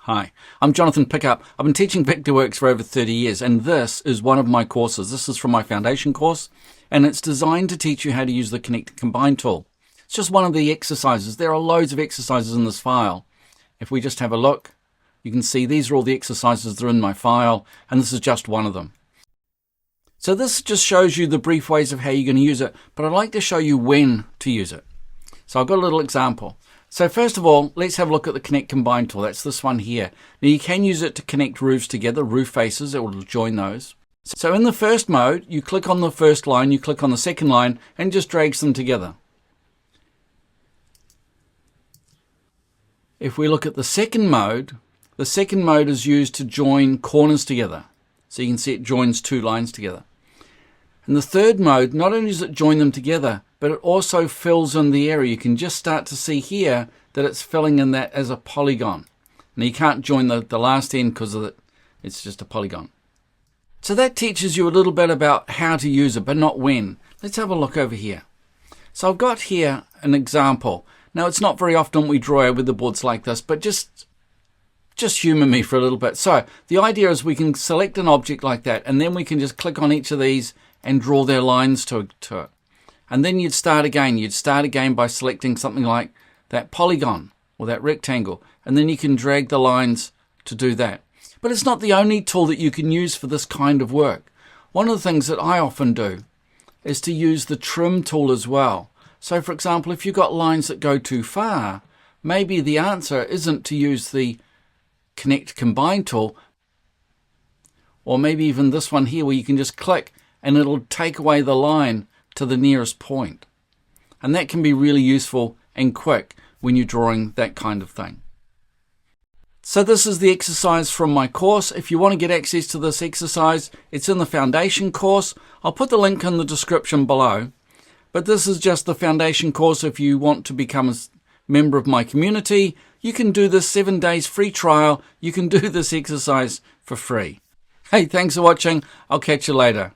Hi, I'm Jonathan Pickup. I've been teaching Vectorworks for over 30 years, and this is one of my courses. This is from my foundation course, and it's designed to teach you how to use the Connect and Combine tool. It's just one of the exercises. There are loads of exercises in this file. If we just have a look, you can see these are all the exercises that are in my file, and this is just one of them. So this just shows you the brief ways of how you're going to use it, but I'd like to show you when to use it. So I've got a little example. So first of all, let's have a look at the Connect Combine tool. That's this one here. Now you can use it to connect roofs together, roof faces, it will join those. So in the first mode, you click on the first line, you click on the second line, and just drags them together. If we look at the second mode is used to join corners together. So you can see it joins two lines together. In the third mode, not only does it join them together, but it also fills in the area. You can just start to see here that it's filling in that as a polygon. Now you can't join the last end because it's just a polygon. So that teaches you a little bit about how to use it, but not when. Let's have a look over here. So I've got here an example. Now it's not very often we draw with the boards like this, but just humor me for a little bit. So the idea is we can select an object like that, and then we can just click on each of these and draw their lines to it. And then you'd start again. You'd start again by selecting something like that polygon or that rectangle. And then you can drag the lines to do that. But it's not the only tool that you can use for this kind of work. One of the things that I often do is to use the trim tool as well. So for example, if you've got lines that go too far, maybe the answer isn't to use the Connect Combine tool, or maybe even this one here where you can just click and it'll take away the line to the nearest point. And that can be really useful and quick when you're drawing that kind of thing. So this is the exercise from my course. If you want to get access to this exercise, it's in the foundation course. I'll put the link in the description below. But this is just the foundation course. If you want to become a member of my community, you can do this 7 days free trial. You can do this exercise for free. Hey, thanks for watching. I'll catch you later.